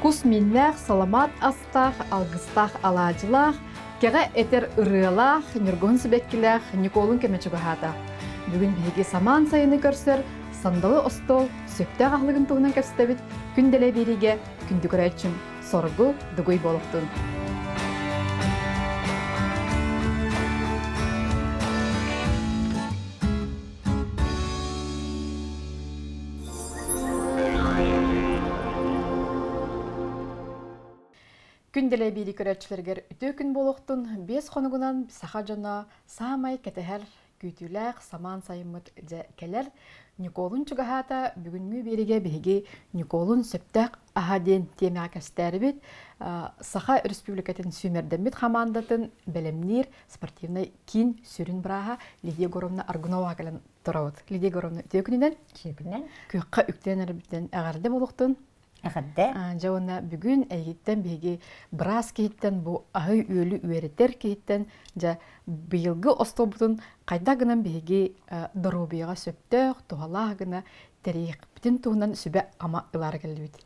Кус миннах саламат астах, алгыстах алажылах, кеға этер ырылах, нюргон сібеккілах, Николун кемечугахата. Бүгін бейге саман сайыны көрсір, сандалы остол, сөптәг ағлығын туғынан көпстәбіт, күнделе береге, күнді көрәтшім, соргу дугуй болуқтын. Күнделе бейли көрәтшілергер үті күн болуқтын, 5 қонығынан сақа жона самай кәтәхәр күйтіләқ саман сайымыт кәлер Николун чугахата бүгінгі береге беге Николун сөптәк ахаден темеға кәстәрі бет Саха Республикатын сүймерден бет хамандатын бәлемнер спортивный кин сүрін бұраға Лидия Горовна Аргунова кәлін тұрауыд. Лидия Горовна үті күнінен? Көкқа үктен әрбіттен әғарды болуқтын. Жауына бүгін әйгеттен беге біраз кейттен бұл ағы өлі үйереттер кейттен жа бейілгі остобутын қайда гынан беге дұрубияға сөптөк, туғалақ гына тәрейік бүтін туғынан сөбе ама ұлары кәлі бейді.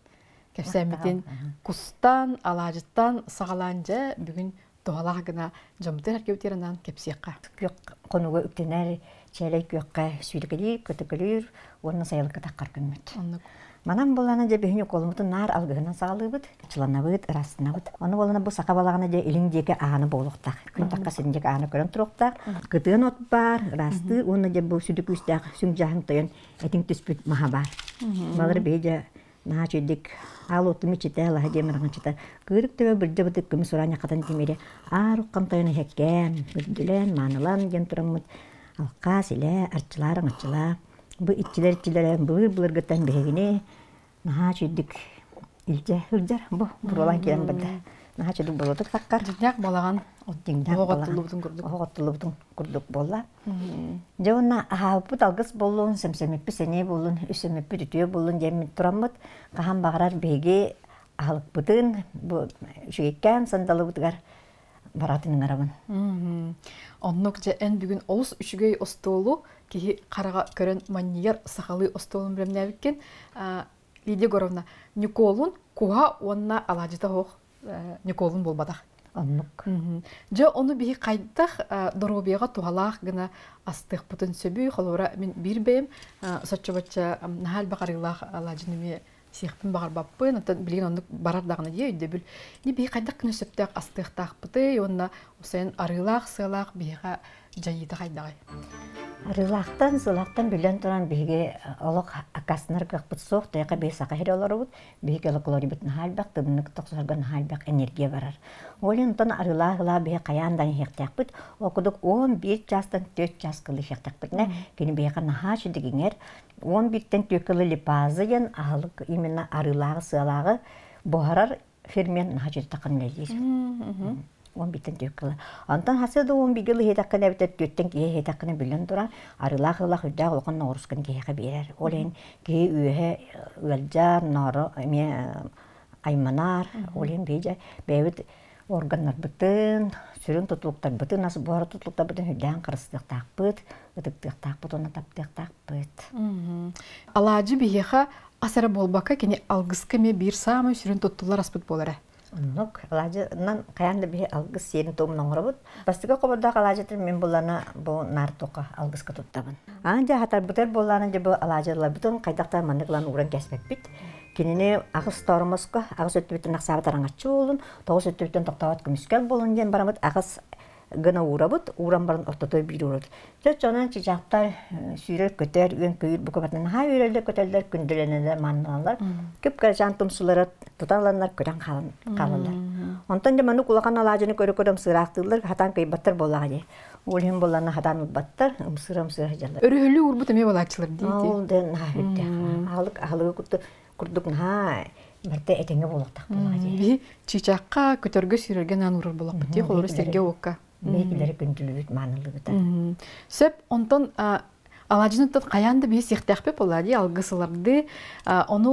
Кәпсәметін кустан, алажыттан сағалан жа бүгін туғалақ гына жамытыр әркеутерінен кәпсеққа. Көк қонуға үктенер чәлей көкқа сүйрікелер, көтікелер, оның сайылыққа таққар күнмет. Манам болана же бехне колумутун нар алгыгынан сагалыбыт, чыланабыт, ырастынабыт. Оны болана бу сака балагана же илиңдеги ааны болуктак. Күн такка синдеги ааны көрөн туруктак. Кытын от бар, ырасты, оны же бу сүдүк үстак, сүң жахын тоен этиң түспүт маха бар. Балар беже на чедик алуту мичите ла хадемирган чита. Кырык төбө бирде бутык күмүс урanya катан тимере. Аруккан тоен хеккен, бүдүлен, манылан ген турамыт. Алка силе, арчылар, аңчылар. Бу итчилер бұлыргыттан бейгіне наға чүйдік илже үрдер бұ бұролан келен бірді. Наға чүйдік болудық таққар. Жинақ балаған оғаттылыбытын күрдік бола. Жауына ағапыт алғыз болуын, сәмсәмеппі сәне болуын, үсәмеппі дүтіе болуын жемін тұрамыд. Қаған бағарар бейге ағылық бұтын, жүгеккен сандалы бұтығар баратының арабын. Оннық жа ән бүгін олыс үшігей остолу, кеге қараға көрін маннияр сақалы остолын білімне әвіккен. Лидия Горовна, Николун куға онна алажыта оқ Николун болбадақ. Оннық. Жа оны бейі қайдақ дұрғыбеға туғалақ ғына астық бұтын сөбі, қолуыра мен бір бәйім сотчы-батча нахал бақарылақ алажыныме сиқпын бағар баппын, білген онды барардағына де өйді біл. Не бей қайдақ күні сөптәк астықтақ бұты, онына осайын арылақ, сылақ, бейға жайыды қайдағай. Арылақтан, сылақтан білен тұран бейге олық акасынар қақпыт соқ, тайқа бей сақа хері олар бұд, бейге лықылары бұтын халбақ, тымнық тоқсарған халбақ энергия барар. Олен ұнтан арылағыла бей қаяндан хектәк бұд, оқыдық 11 жастан 4 жас қылы хектәк бұдына, кені бейға наға шедігіңер, 11-тен төкілі липазыен ағылық именно арылағы сылағы бұғарар фермен наға жеді тақын ләлейді. 11-тен төкілі. Антан хасыды 11-гілі хетаққына бітет төттен кие хетаққына білен тұран арылақ-ылақ үдәқ олғын орысқын кейеға берер. Олен кей үйе өлжар, нары, айманар, олен бейже бәйбіт органнар бұтын, сүрін тұтылықтар бұтын, асы бұғары тұтылықтар бұтын үдән қырыстықтақ бұт, ұтықтықтақ бұт, оны таптықтақ бұт. Алажы бейеға асары болбаққа кені алғысқы ме бір самы сүрін тұттылар аспыт болары? Оннук, алажынан қаянды бе алғыс сені тоғын оңыры бұд. Бастыға қобырдақ алажытыр мен болана бұл нар тоқа алғысқа тұттабын. Анжа хатар бұтар боланы же бұл алажылар бұтын қайдақтар мандықланы ұран кәспек біт. Кеніне ағыс торымызға, ағыс өтті біттін ақсабытар аңатшы болын, тоғыз өтті біттін тоқтауат күміскел болын ден барамыд ағыс гына ура бұд, уран барын ортатой бір ұрады. Жат жонан чичақтар сүйрер көтер, үйен көйір бұқы батын ха үйрелер көтерлер, күнделенелер, манналар. Көп кәржан тұмсылары тұталанлар көрен қалылар. Онтан жаманы құлаған алажыны көрі-көрім сырақтылар, хатан көйбаттар болаға. Олын боланы хатан ұтбаттар, ұмсыра жалар. Өрі ұрбыт әме балақчылар дейді? Олден ағылығы күрдік бірді әтеңе болақтақ болаға. Чичаққа көтергі сүйрерген ан ұрыр болақ бұте, қолыры стерге оққа. Бейгілері күнділігіт манылығыта. Сөп, онтан алажынытын қаянды бей сектәқ беп олади, алғысыларды, оны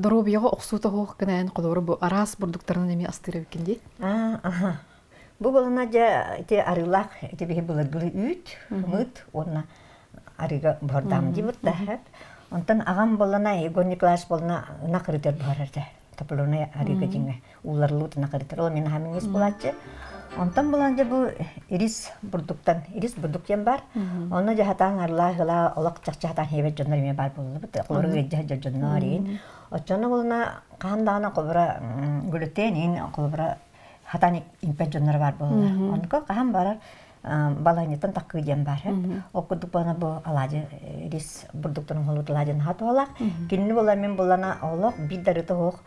дұрубияға оқсуыта хоқ кінайын қолыры бұл арас бұрдықтарынан әме астыры өкенде? Бұл болына жа арылақ, бейгі бұлырғылы үйт, мұт, оны арыға бұрдам дейбіт дәхәп. Онтан ағам болына, Егор Николаевич болына нақырытер барырды. тополоны арыга жинге уларлуу тынакырытыр. Ол мен хамиңес булачы. Онтан буланча бу ирис бурдуктан бар. Оны жахатан арлахыла олак чакчатан хебет жоннор ме бар болду. Колору гежже жоннор ин. Очоно булна кандана кобра глютенин кобра хатаник импет жоннор бар болду. Онко кам барар баланетан такы дем бар. Окудук бана бу алажы ирис бурдуктан холут алажын хатолак. Кинни булар мен булана олак биддары тох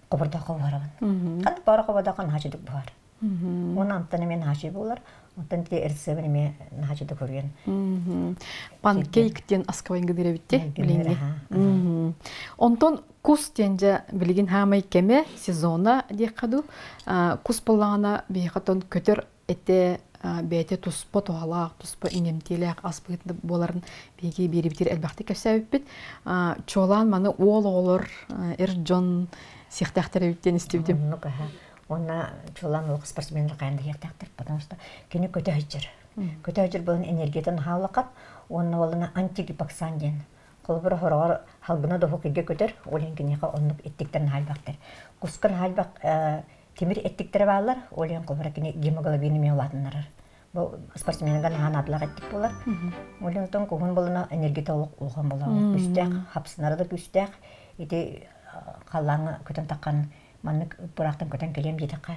кобрда кобарабын. Кат бара кобада кан хачыдык бар. Онан таны мен хачы булар. Онтан те эрсебин ме хачыды көрген. Панкейктен аскавайнгы деребитте билинги. Онтон кус тенже билигин хамай кеме сезона декаду кус боллана бихатон көтөр эте бете туспа тоалак, туспа иңемтелек аспыгытны боларын беги берибитер элбакты кәсәбит. Чолан маны олор эржон сихтахтар биттен истибдим. Онна чолан ол спортсменлер кайында ертактыр, потому что кене көтө хажыр. Көтө хажыр болын энергиятан халакат, онна олына антигипоксан ден. Колбур хорор халгына да хокиге көтөр, олен кенега оннук эттиктерин халбактыр. Кускан халбак темир эттиктер балар, олен колбур кене гемоглобин меладынар. Бу спортсменган ханадлар эттик болар. Олен тон когун болына энергияталык улган болар. Күстәк, хапсынары да күстәк. Ите каллаңы көтөн таккан маннык бурактан көтөн келем жетекка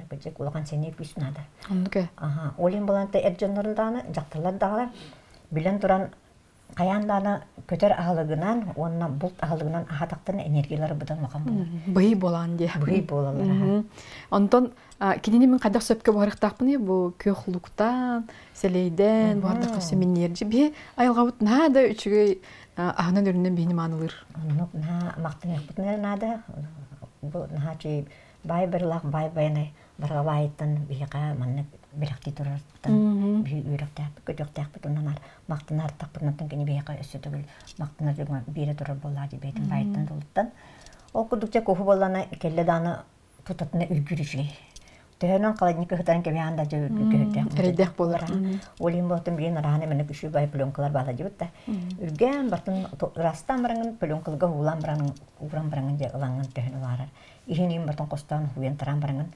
бежек улган сени күснада. Оннуке. Олен боланта эржоннорданы жактылар дагы билен туран каянданы көтөр ахалыгынан, онна булт ахалыгынан ахатактан энергиялары будан макан болар. Бый болан ди. Бый болалар. Онтон кидини мен кадак сөпкө барыктакмын бу көхлуктан, селейден бардык семинерди би айылгабыт нада үчүгөй ахнан өрүнөн бени манылыр. Оннук на мактын якпытнер нада. Бу нахачи бай берлак бай байны барга байттан бийга манны биракти тураттан би үйрөктөп көтөктөп бутунан мактынар таппырнаттан кени бийга өсөтөгүл мактынар жөмө бире турар боллады бейтин байттан толуттан окудукча кофу боллана келле даны тутатны үлгүрүшү Тэһэнэн каладник хытан кебяанда жөгөдө. Эредек болар. Олим ботун бин раны мене күшү бай пленкалар бала жибитта. Үргән бартын растан барангын пленкалга улам барангын урам барангын же ылангын тэһэн барар. Ихинин бартын костан хуен таран барангын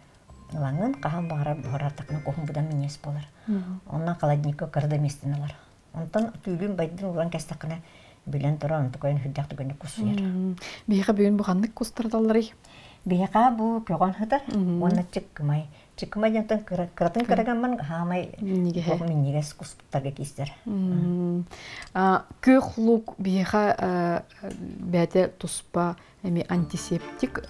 ылангын кахан барар баратакны кохун будан минес болар. Онна каладникка кырда местенелер. Онтан түгүн байдын уран кастакына билен туран тукайын хүддәкты гөнө кусуяр. Бийга бүгүн буганнык кустардалары. Бияка бу көгөн хытар, онна чыкмай. Чыкмай жантан кыратын карагаман хамай минигес кустарга кистер. Көхлук бияка бәте туспа эми антисептик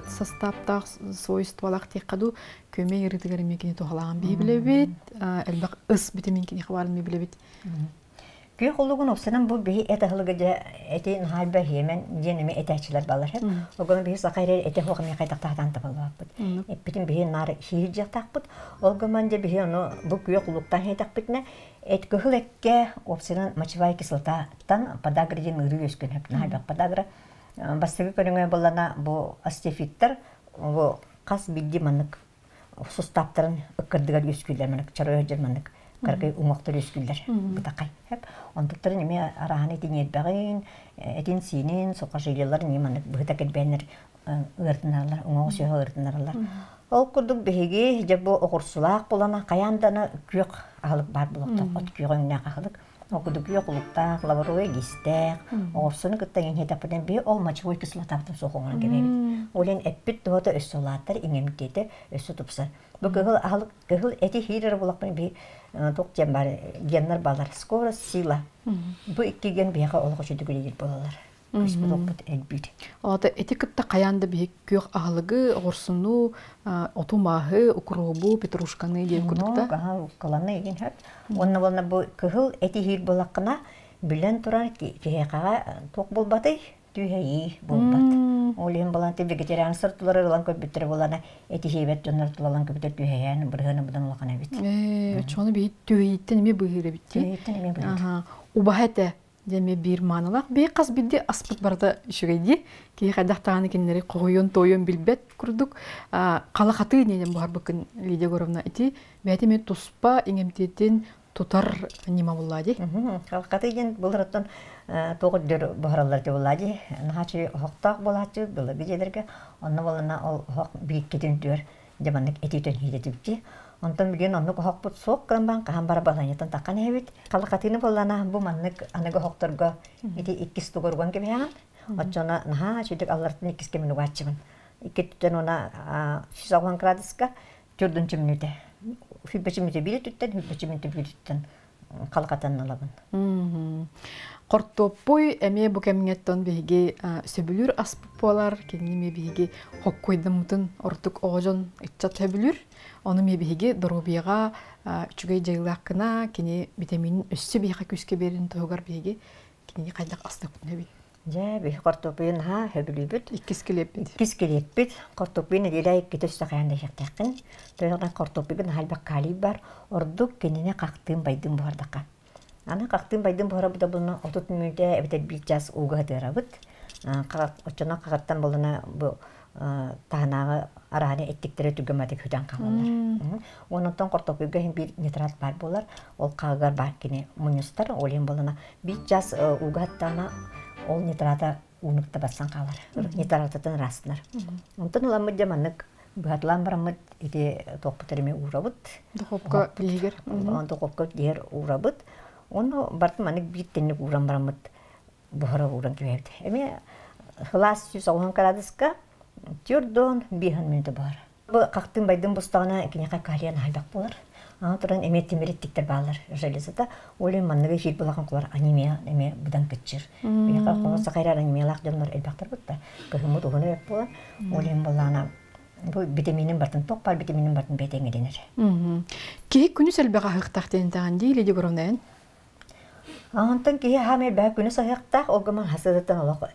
составтах свойстволах текаду көмө иридигер мекени тохалаган библебит, элбак ыс витамин кини хабарын библебит. Күй холугун опсанан бу бии эте хылыгыжа этин халба хемен женеме этечилер балар хеп. Огон бии сакайрер эте хогами кайтактаан табалбаппыт. Эппитин бии нар хижактакпыт. Олгоманже бии ону бу күй холуктан хетакпытна эт көхлекке опсанан мочевая кислота тан подагрин ыры өскөн хеп халба подагра. Бастыгы көрүнгө боллана бу астефиттер бу кас бидди манык сустаптарын ыккырдыгар өскүлөр манык чарой жерманык. Каргай умактыр өскүлөр бутакай хеп онтуктар неме араханы тинетбагын этин синин сокашылар неманы бутакет бенер ыртыналар уңоосо ыртыналар ол курдук беги жабо окурсулак болана каяндана күйөк алып бар булакта от күйөгүнө калык окудук күйөклукта лаборовой гистек оосуну кыттагын хетапдан бе ол мочевой кислотаптын сокоңан керек олен эппит тоото өссөлаттар иңемтете өссө тупса бу кыгыл алып кыгыл эти хирер булакпын бе токтем бар геннер балар скорость сила бу икки ген бияга олгочу дүгүлөр болалар Күспүлөкпүт элбит. Ата этикетта каянда бик күйөк агылыгы, орсуну, отумахы, укробу, петрушканы деп курдукта. Каланы еген хат. Онна болна бу кыгыл эти хир болакына билен турар ки жехага ток болбаты, түйеи болбат. Олен баланты вегетариан сортулары улан көпүттөр болана эти хибет жонор тулалан көпүттөр түйеян бырганы будан улакана бит. Чону бит түйеттен эме быгыры бит. Түйеттен эме быгыры. Убахата Деме бир манылак бей кас бидде аспыт барда үшөгейди. Кей кадактаганы кеннери койон тойон билбет курдук. Калахаты ненен бар бакын Лидия Горовна ити. Бәтеме туспа иңемтетин тутар нима буллади. Халкаты ген булраттан тогыдыр бахаралар деп булади. Нахачы хоктак булачы булы бидерге. Онны болана ол хок бик кетен дөр. Жаманнык этитен хилетипти. Онтон билген онны хокпут сок крамбан кам бара баланятан такан хебит. Халкатыны болана бу маннык аныга хокторга ити иккис тугорган кебян. Очона нахачыдык аллартын иккис кемен угачымын. Иккеттен она 6 градуска 4 минуте. Хүббечимите билеттен, хүббечимите билеттен калкатан алабын. Кортоппой эме бу кемгеттон биге сөбүлүр аспыпалар, кенеме биге хоккойдымтын ортук ожон итчат сөбүлүр. Оны ме биге дробияга үчүгөй жайлакына, кене витамин өссө бига күскө берин тогар биге кене кайдак астык неби. Жа би картопын хөбүлүбүт. 2 килеппит. 2 килеппит. Картопын делай кетөстө каянда жактакын. Тойлган картопын халбак кали бар. Ордук кенене кактын байдын бардакка. Аны кактын байдын бара буда буны 30 мүнөттө эбетер бир час уга дырабыт. Очона кагаттан болуна бу таанагы араны эттиктере түгөмөтө хүдөн калалар. Онотон картопыга бир нитрат бар болар. Ол кагар бар кене мунустар олен болуна бир час уга тана ол нитрата унукта бассан калар. Нитрататын раснар. Онтон уламы жаманнык батлан бармыт ити топутерме урабыт. Дохопка билигер. Дохопка дер урабыт. Оны бартманык биттенник уран бармыт. Бухара уран кебет. Эме хлас 190 градуска түрдөн 5 минут бар. Бу кактын байдын бустагына кинека калиян халбак болар. Аны туран эме темиреттиктер балар железада. Олен манныгы жил булаган кулар анемия эме будан кетчир. Бияка колса кайрар анемиялак жонлор элбактар бутта. Кыгымы тугуну эп болар. Олен булана бу витаминин бартын токпар витаминин бартын бетеңе денер. Ки күнү сэлбега хыктактен таган дейли дегоронен. Антон ки хамел ба күнү саяктак огман хасадаттан олок.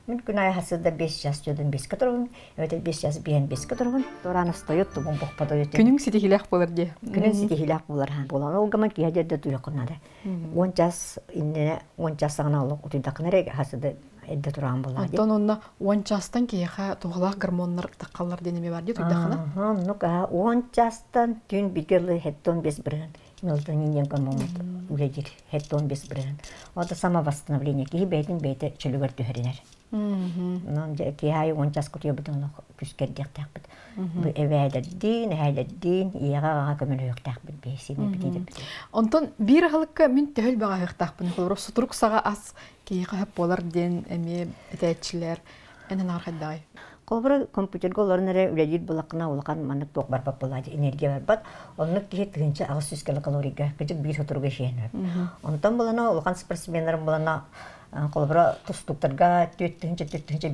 Мен күнай хасада 5 жас жодон 5 каторун, өтө 5 жас биен 5 каторун. Тораны стоят тубун бокпадо өтө. Күнүң сити хилак болор де. Күнүн сити хилак болор хан. Болан огман ки хажерде туякнады. 10 жас инне 10 жас сагына олок утудакнереге хасада эдде туран болот. Антон онна 10 жастан кийха тугулак гормоннор таккаллар денеме бар де туйдакына. Нука 10 жастан түн бигеле хеттон 5 бирен. Мелатонин гормон үледир хеттон 5 бирен. Ода самовосстановление ки бетин бете чөлөгөр төһөренер. Нон же ки хай 10 жас кутуя бутун күскердек такбыт. Бу эвәдердин, хәйлердин, яга көмөлөк такбыт бесине битип. Антон бир халыкка мен төхөл бага хыктакпын. Холор сутрук сага ас ки хап болар ден эме этечилер. Энен архадай. Колбар компьютерге оларнары үледир булакына улган маннык ток бар болады, энергия бар бат. Онны ки тигинче 600 килокалорийга кичик бир соторга шейнеп. Онтан булана улган спортсменнер булана колбар тустуктарга 400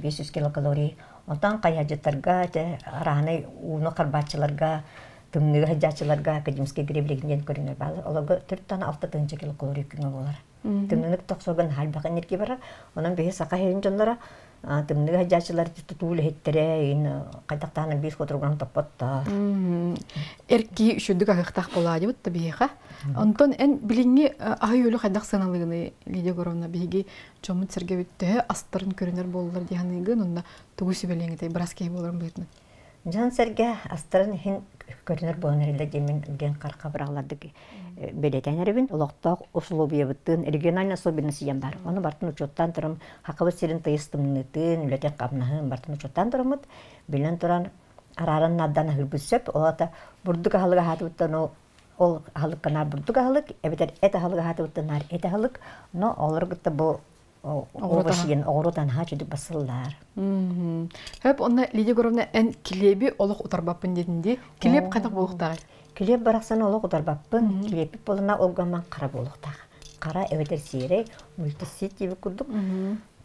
500 килокалорий. Онтан каяжыттарга те араны уну карбачыларга тымныгы хаҗачыларга академический греблегинен көрүнөр бар. Оларга 4 тана 600 килокалорий күнгө болар. Тымнык токсоган халбак энергия бар. Онан бе сака херин жонлара тымныгы хаҗачылар тутулы хеттере ин кайтактаны 5 килограмм таппатта. Эрки үшүдүк агыктак болады бут табиха. Антон эн билинги айылы кайдак саналыгыны Лидия Горовна биги чомут сергебитте астарын көрүнөр болдулар дияныгы онда тугусу белеңете браскей болор бетин. Жан серге астарын хин көрүнөр болонерле демен ген карка браглардык белетенербин улокток условиябытын региональный особенности бар. Аны бартын учоттан турум хакыбыт сирин тыйыстымнытын үлетек капнахын бартын учоттан турумут билен туран арарын наддан хырбысып олата бурдук халыга хатыптан ол халыккана бурдук халык эбетер эте халыга хатыптан эте халык но олоргытта бу Оғыршыген оғырутан хачыды басылдар. Хөп, онна Лидия Горовна ән килеби олық ұтарбаппын дедінде, килеп қайдақ болуқтағы? Килеп барақсан олық ұтарбаппын, килепі болына олғанман қара болуқтағы. Қара әветер сейрей, мультисет ебі күрдік.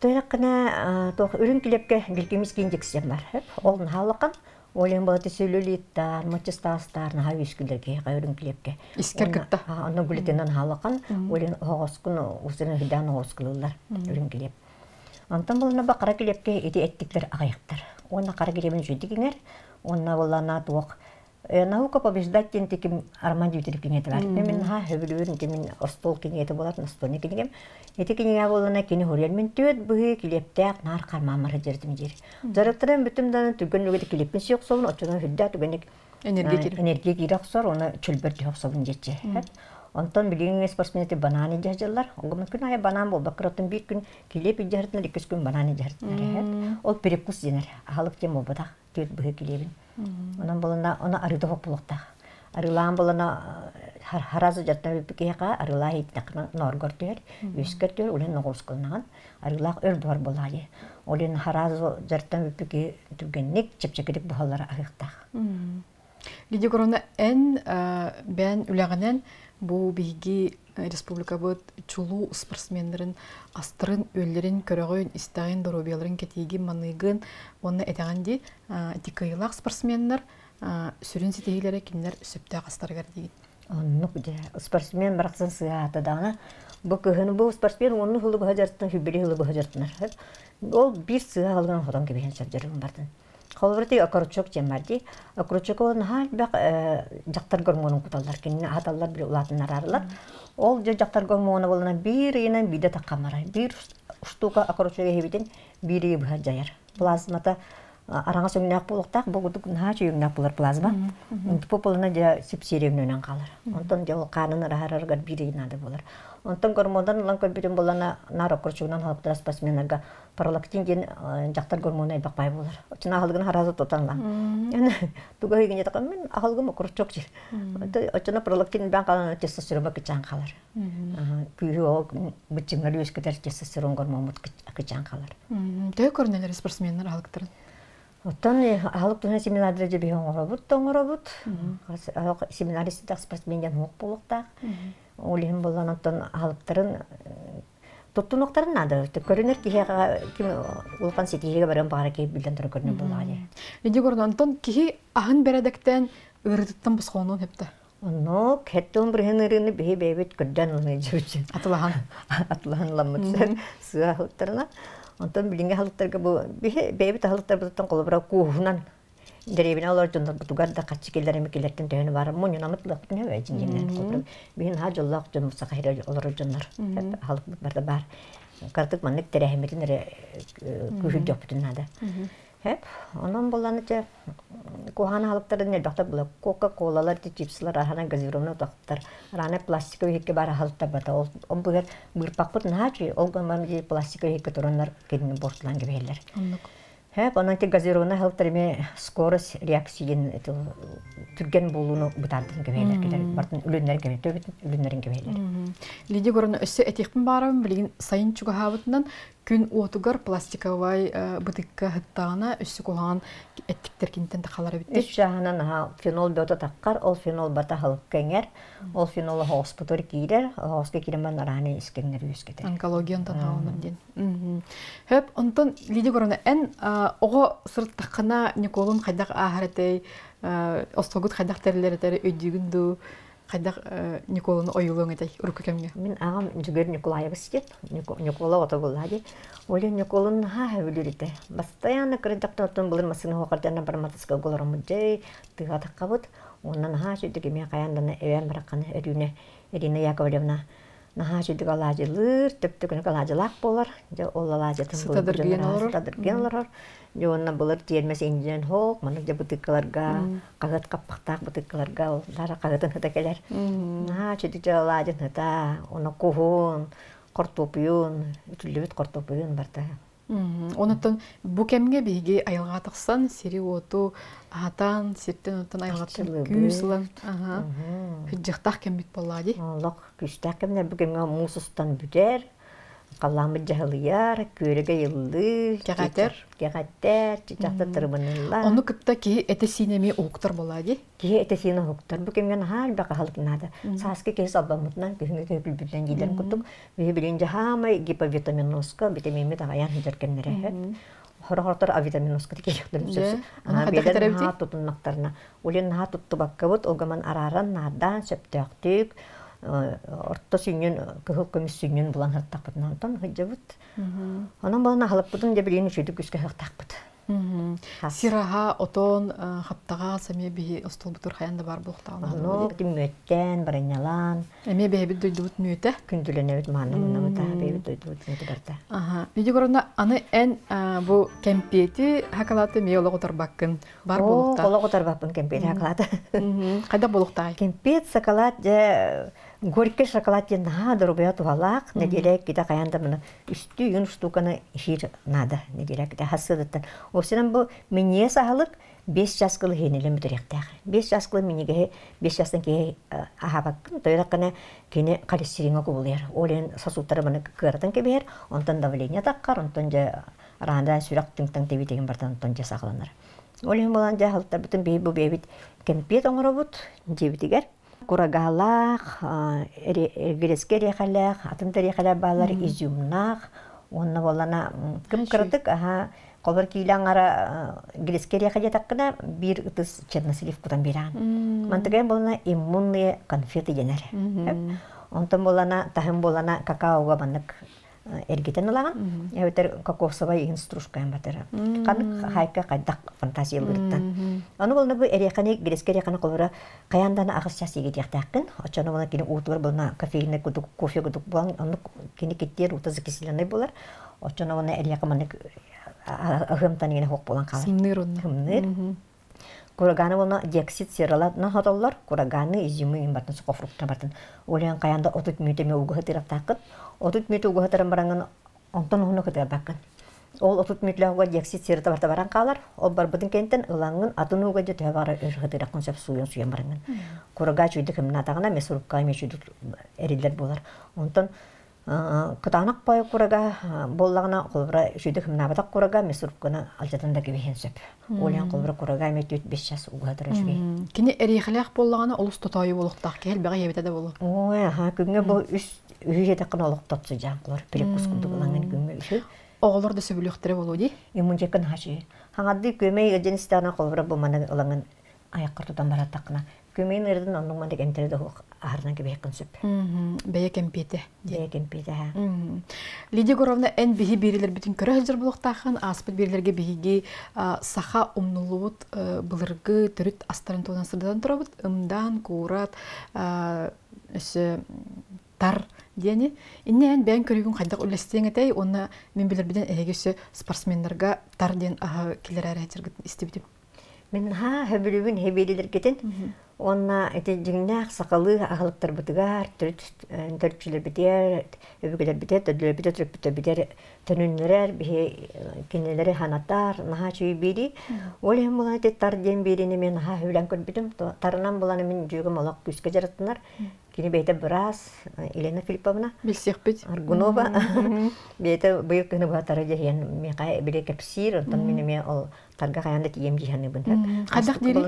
Тойраққына үрін килепке білкеміз кейіндексен бар. Олын халыққан, олен болаты сөйлөлеттар, мочыстастар, наға өскілерге, үрін килепке. Искергітті? Оны бүлетенен халыққан, олен оғысқын, ұсырын хүдан оғысқылылар, үрін килеп. Антон болына ба қара килепке еті әттіктер ағайықтар. Оны қара килебін жүйдігіңер, оны болана туық. Наука побеждать тем арман дүйтеріп кеңеті бар. Мен хөбілуірін кемін остол кеңеті болатын, остолны кеңегем. Еті кеңеге болына кені хөрелмен төт бұғы килептәк нар қармамыры жердім жер. Жарықтырын бүтімден түгін өгеді килеппен сүйек солын, отчынан хүдді түгенік энергия кирок сор, оны чөлбөр дей оксобун жетче. Онтон билиңе спортсменти бананы жажылар. Огом күн ая банан бол бакыратын бир күн килеп жартын икес күн бананы жартын. Ол перекус денер. Халык тем обада төт бөһө килебин. Онан болона оны арыда хоплукта. Арылаан болона харазы жаттан бикега арыла хиттакна норгортер, үскертер улен ногоскулнаган. Арылак өр дор болали. Олен харазы жаттан бике түгенник чепчекерик бухаллара агыкта. Лидия Корона эн бен үләгенен бу биги республика бут чулу спортсмендерин астырын өллерин көрөгөн истайын доробияларын кетиги маныгын оны этаганди тикыйлак спортсмендер сүрүн ситегилери кимдер сөптө астаргар деген. Оннук же спортсмен бараксын сыяты дана бу кыһын бу спортсмен онну хылы бажартын хүбели хылы бажартынар. Ол бир сыя алган ходон кебен сабжырын бардын. Холборти акорчок жемарди. Акорчок он халбак жактар гормонун куталдар кинне аталлар бир улатынар аралар. Ол же жактар гормону болна бир енен биде такамара. Бир штука акорчоге хебитен бири бажаяр. Плазмата араңа сөңнәк булыктак бугудук нахачы юңнәк булар плазма. Пополна же сепсиремнен калар. Онтон же канын рахарарга бири нады булар. Онтон гормондан ланкор бирен болана нарокорчугунан халыктар спортсменерга пролактин ген жактар гормону айбакпай булар. Очуна халыгын харазы тотанла. Яны туга хигене такам мен ахалгым корчок жир. Очуна пролактин бан калан тестостерон кычан калар. Күйөө бычыңар өскөтөр тестостерон гормону кычан калар. Тэ көрнелер спортсмендер халыктарын. Оттан халыктын семинарда же беген оробут. Семинаристтер спортсмендер хок булукта. Олин болан оттан халыктарын тоттуноктарын нады. Көрүнөр кихега ким улкан сетиге баран бара кеп билден тура көрүнө болали. Лидия Корона Антон кихи ахын бередектен ырдыттан бусхонун хепте. Оно кеттон брехенерини бебет көрдөн уны жөчү. Атлахан ламмыт сыа халыктарына. Онтон билинге халыктарга бу бебет халыктар бутан колобра куунан деревин алар жондар бутугарда качкелер эмекелерден төнү бар. Мунун амытлык не вежинден. Бин хажыллак жон сахайра алар жондар. Халык барда бар. Картык маннык терехметин күрүп жопутун ада. Hep ondan bollanıca kohana halkların ne bakta bula Coca-Cola'lar, chipslar, rahana gazirovna taktar. Rahana plastik öykü bara halkta bata. On bu bir pakput naçı olgun mamji plastik öykü toranlar kedini bortlan gibiler. Hep onun ki gazirovna halklarıme skoros reaksiyon itu türgen bolunu butardın gibiler. Kider bartın ülünler gibi, töbütün ülünlerin gibiler. Lidia Korona össe etikpin barabın bilgin sayın çuga havıtından күн отугар пластиковый бутыкка хыттагына өссү кулган эттиктер кинтен такалар битти. Шаханан фенол бөтө таккар, ол фенол бата халык кеңер, ол фенол хоспиталь кирер, хоспиталь кирмен раны искеңер үскете. Онкологион танаунан ден. Хеп онтон Лидия Корона эн ого сырттакына Николун кайдак ахаратей остогут кайдак терлердер өйдүгүндү кайдак Николаны оюлуң этэй уруккемге. Мен агам жүгөр Николаевич деп, Никола отоголлади. Оле Николын хавилирите. Постоянно кредактон булыр масын хокартана барматыска голором жей тыга таккабыт. Оннан хашыдыгы мен каяндан эвен бараканы өрүнө Ирина Яковлевна нахашыдык алажылыр, төптөгүн алажылак болар. Же ол алажытын булар. Жонна булар тиермес инжен хок, мана же бутыкаларга, кагат каппактак бутыкаларга, дара кагатын хытакелер. Нахашыдык алажын хыта, оны кухун, кортопуюн, үтүлүбүт кортопуюн барта. Онуттан бу кемге биги айылга тыксан, сири оту атан, сиртен отан айылга күсүлөн. Хыжыктак кембит боллади. Лок күстак кемне бу кемге мусустан бүтер. Қаламы жағылияр, көреге елді, кегаттер, чичақта тұрбынылар. Оны күпті ки әті синеме оқтар болады? Ки әті сине оқтар. Бұл кемген хал бақы халқынады. Саске кес албамытынан көңге көпіл бүтен дейден күттік. Бүйі білінже хамай гиповитаминоска, витаминмет ағаян хыжар кемнері. Хорохортар авитаминоска тeke яқтырым сөз. Бейден наға тұтынмақтарына. Олен наға тұтты баққа бұд, олғаман араран надан сөптіқтік. Орто сүйнен, көхіл көміс сүйнен бұлан хырттақ бұтынан тон хыджабыт. Онан болына халып бұтын де білейін үшейді күске хырттақ бұт. Сираха отон хаптага саме бихи остол бутур хаянда бар булуктагына. Оно тимметтен барынялан. Эме бебит дойдубут мүөтэ. Күндүлөнөбүт маанымына та бебит дойдубут мүөтө барта. Ага. Биди горона аны эн бу кемпети хакалаты меолого торбаккын бар булукта. О, колого торбакпын кемпет хакалаты. Кайда булуктай? Кемпет шоколад же горький шоколад на дорогая туалак, неделя kita каянда мына үстү юн штуканы хир надо неделя kita хасыдыттан. Осынан бу мине сахалык 5 жаскылы хенелем биректер. 5 жаскылы минеге 5 жастан ке ахабаккын тойлаккана кене калестеринге кубулер. Олен сосуттары мына кырдан кебер, онтан давление таккар, онтан же ранда сүрак тиңтан теби деген бардан онтан же сакланар. Олен болан же халтар бүтүн бейбу бейбит кемпет оңоробут дебитигер. Курагалах, грецкий рехалях, атымтар рехалях балар изюмнах, онна болана кым кырдык, колбар кийлаңара грецкий рехалях таккына бир ытыс чернослив кутан биран. Мантыгай болана иммунные конфеты денер. Онтан болана, тахым болана какаоға баннык эргитен олаган, эветер кокосовай ин стружкаен батыр. Канык хайка кайдак фантазия бырыттан. Аны болна бу эреканы грецкий реханы колбара каяндана агыс часыга тияктакын. Очоно болна кини утур болна кофейне кудук, кофе кудук болан, аны кини кеттер утазы киселенай болар. Очоно болна эрека манык агымтан ene хок болан калар. Сымныр онна. Сымныр. Кураганы болна диоксид сералатна хотоллар, кураганы изюмы имбатын соқофруктан бартын. Олен каянда отут мүтеме угы тирактакын. Отут мүте угы тиран баранган онтон хуну кытыр бакын. Ол отут мүтләгә диоксид серата барта баран калар. Ол барбытын кенттен ылаңын атын угы же тәбары өргытыракын сеп суян баранган. Курага чуйды кемна тагына месурукка мешүд эрилер болар. Онтон кытанак пай курага боллагына колбра шүйдүк мынабатак курага месуруккана алжатында кебехен сөп. Олен колбра курага метүт 5 жас угадыр жүгей. Кини эрихлях боллагына олус тотойу болуктак кел бага ебетеде болу. Ой, күнгө бу үйе такын олук тотсу жанклар, перекус кудугуланган күнгө үшү. Оголор да сөбүлүктөрө болу ди. Иммунжекин хачы. Хаңады көмөй эженистана колбра бу мана олаган аяк кыртудан бараттакына. Көмөйн эрдин онун мандык энтерде хок ахардан кебехен сөп. Бeye кемпете. Бeye кемпете. Лидия Горовна эн бихи бирилер бүтүн көрө хажыр булуктахан аспыт бирилерге бихиги саха умнулуут былыргы төрүт астарын тоонан сырдан турабыт ымдан куурат өсө тар дени иннен бен көрүгүн кайдак үлестеңетей оны мен билербиден эгесе спортсмендерге тар ден килер арачыргыт истебитим. Мен хөбүлүгүн хебелилер кетен. Онна эти жигнах сакалы ахылыктар бутугар, төрчүлөр битер, өбүгөлөр битер, төдөлөр битер, төрөп битер, төнүнлөр, бихи кинелери ханаттар, наха чүй бири. Олем булан эти тар ден бирине мен наха хөйлөн көрбүтүм. Тарынан буланы мен жүгүм олак күскө жараттынар. Кини бейте брас, Елена Филипповна. Билсекпит. Аргунова. Бейте быйыл кыны батары жеген мекай бире кепсир, онтон менеме ол тарга каянда тием жиханы бун. Кадак дири?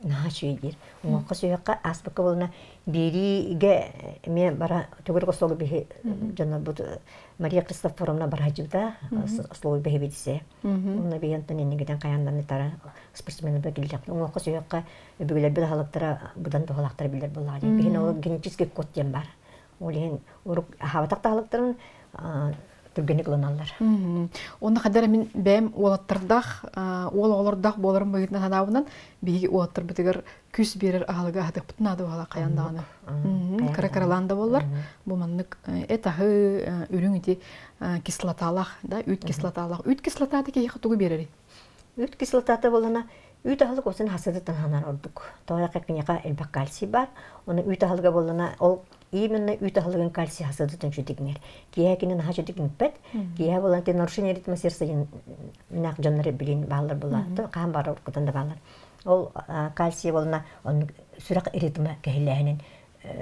Наха чүйдер. Оңаққа сөйіққа аспыққа болына бериге мен бара түгір қосылы бейі жана бұд Мария Кристофоровна бара жүда слой бейі бедісе. Оны бейінтін енегеден қаяндан тара спортсмені бір келдек. Оңаққа сөйіққа бүгілер бір халықтара бұдан тұғалақтар білдер болады. Бейін ол генетический код дем бар. Олеген хаватақта халықтарын түргенек лоналар. Оны қадар мен бәм олаттырдақ, олағылырдақ боларым бұйытна санауынан бейгі олаттыр бітігір күс берер ағалыға ғадық бұтын ады оғала қаяндағаны. Кара-караланда болар. Бұл маннық әтағы үрің еті кислоталақ, үт кислоталақ. Үт кислотаты кейі құтығы берері? Үт кислотаты болана үт ағылық осын хасыдыттан ханар ордық. Тоғай қақынеға әлбәк кальций бар. Оны үт ағылыға болана ол именно үт ағылығын кальций хасыдыттан жүдігінер. Кейәкінен ха жүдігін пәт, кейә болан те нарушение ритма сердца нақ жонлары білін бағылар болады. Қаған бары орқыдан да бағылар. Ол кальций болана сұрақ ритма кәхіләхінен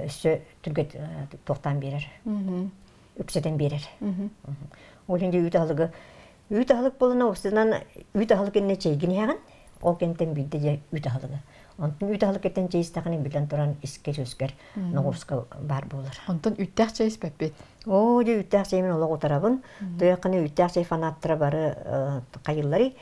өсі түргет тоқтан берер. Үкседен берер. Олende үт ағылығы. Үт ағылық болана осынан үт ағылық енне чейгін яғын. Ол кенттен бүйді де үт ағылығы. Онтын үт ағылық еттен чейістағының білен тұран искер-өскер нұғырсқа бар болыр. Онтын үттәқ чейіс бәппет? О, де үттәқ чеймен олық отырабын. Дойақыны үттәқ чей фанаттыра бары қайыллары.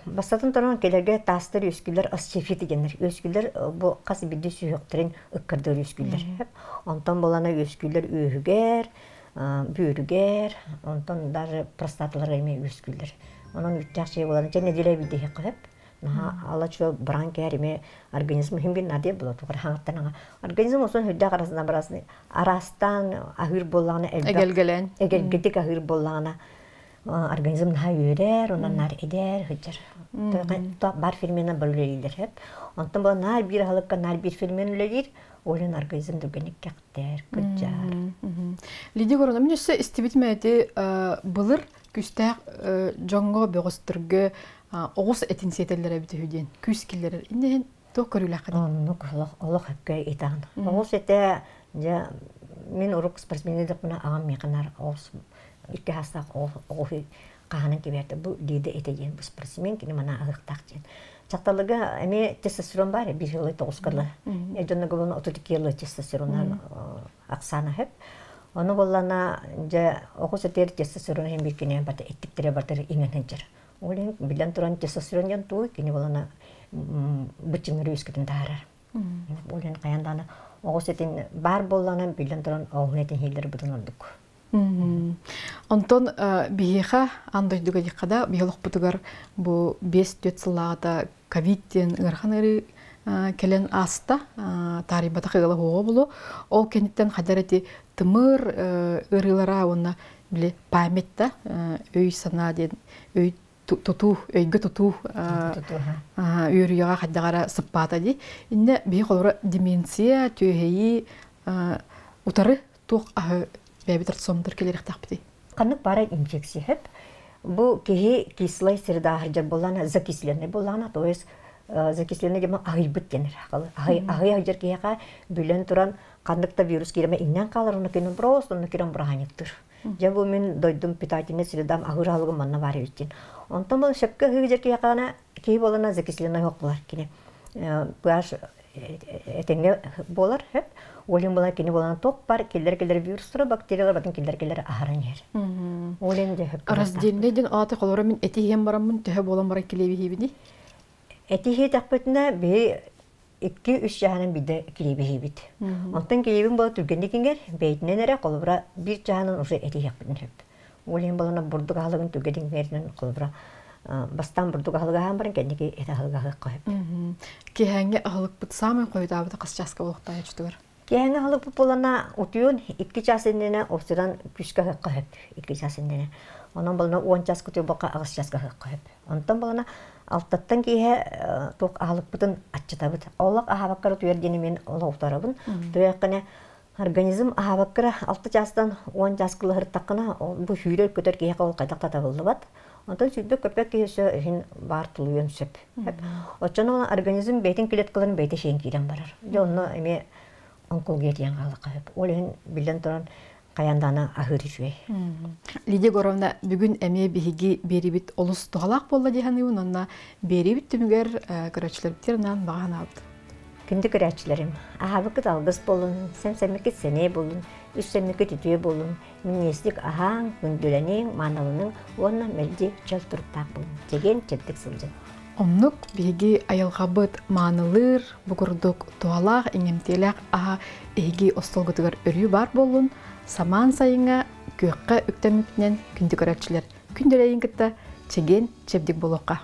Бастатын тұран келерге тастыр өскілер асчефеті генер. Өскілер бұл қасы білді сүйіқтерін үккірдер өскілер. Онтын боланы өскілер өйігер, бүйірігер, онтын даже простатылар әме өскілер. Onun ütçakçı olan cenne dile bir diye kıp. Naha Allah şu bran kerime organizm hem bir nadir bulut. Var hangattan anga. Organizm olsun hüdde arasından barasını arastan ahir bollağına Egel-gelen. Egel gidik ahir bollağına organizm daha yürür, ondan nar eder, hıcır. Bar filminden bölüleyilir hep. Ondan bu nar bir halıkka nar bir filmin öyledir. Olun organizm dügenik yakter, kıccar. Лидия Горовна, мен өсі істебетмәді бұлыр күстәк жоңға бөғістіргі оғыз әтін сетелері біті хүден, күс келдері. Индеген тоқ көрілі қады? Онық олық әпкөй етаған. Оғыз әті, мен ұрық спортсменедік бұна ағам меқанар оғыз, икі хастақ оғы қағанын кеберді. Бұл лиді етеген бұл спортсмен, кені мана ағықтақ ден. Чақталығы әме тестостерон бар, бір жылы тоғызқырлы. Әдені ғылын 32 жылы тестостероннан ақсаны хеп. Оны боллана оғыз әтер тестостерон hem bir kene bata ettiktire bartır ingen hınçır. Олен билен туран тестостерон ян туй, кені болана бычыңыр өскетін тағарар. Олен қаянданы оғыз әтен бар боллана билен туран оғын әтен хейлері бұдын ордық. Онтон бейеха андойдуга диккада биолог бутугар бу 5-4 сыллаата ковидтен ырханыры келен аста тарибата кыгыла хого болу. Ол кенеттен хадарети тымыр ырылара онна биле памятта өй сана ден өй туту өйгө туту үйрүяга хаддагара сыппата ди. Инне бие колора деменция төһеи утары тук бәбитер сомдыр келерек тақпыды. Қанық бара инфекция хеп. Бұл кеге кислай среда харжар болана, закисленный болана, то есть закисленный дема ағайбыт денер. Ағай харжар кеға бүлен тұран қандықта вирус кереме иннен қалар, оны кенен просто, оны керен бұрағанектір. Я бұл мен дойдым питательный средам ағыр алығы манна бары өттен. Онтан бұл шепке хыгжар кеғана кей болана закисленный хоқ болар кене. Бұяш этенге болар хеп. Олен болар кені болана тоқ бар, келдер вирустыры, бактериялар батын келдер ахаран ер. Олен де хеп. Раздельнеден аты қолора мен этихен барамын, төһе болан бара келеби хебіді? Этихе тақпетіне бей 2-3 жағанын биді келеби хебіді. Онтан келебін болы түргендекенгер, бейтінен әрі қолыбыра бір жағанын уже этихек бітін хеп. Олен болана бұрдық алығын түргендекенгерінен қолыбыра бастан бұрдық алығы аған барын кәндеке еті алығы ағы қойып. Кехәңге алық бұт самын қойды абыда қыс жасқа олықта ечтігір? Кехәңге алық бұт болана ұтыйын 2 жасындені осыдан күшкі қойып, 2 жасындені. Онан болана 10 жас күтіп болқа ағыз жасқа қойып. Онтан болана алтаттан кейе тоқ алық бұтын атчыта бұт. Олық ағабаққары түйердені мен олық ұтарабын. Түйеқіне организм ағабаққары 6 жастан 10 жас қылы ғырттаққына бұл хүйрер көтер кейе қол қайдақта табылды бат. Ondan sürdü köpek kişi hin var tuluyon söp. Oçanın organizm beytin kiletkelerin beyti şeyin kiren barar. Onu emi onkol getiyen kalık hep. Olun bilen turan kayandana ahır işe. Lidia Gorovna bugün emi bihigi beribit olus doğalak bolla dihanı onunla beribit tümüger kıraçlar bitirinen bağın aldı. Kündü kıraçlarım. Ahabıkıt algız bolun, semsemikit sene bolun. Üstsemikit ütüye bolun, minneslik ahan, gündülenin, manalının, onunla meldi çöldürüp bolun. Tegen çettik sılcı. Omnuk bihigi ayalgabıt manılır, bugurduk doğalak, ingemtelek aha ehigi ostolgutugar örüyü bar bolun. Saman sayına gökka üktemipinden kündü kıraçlar. Kündüleyin kıtta çegen çepdik boloqa.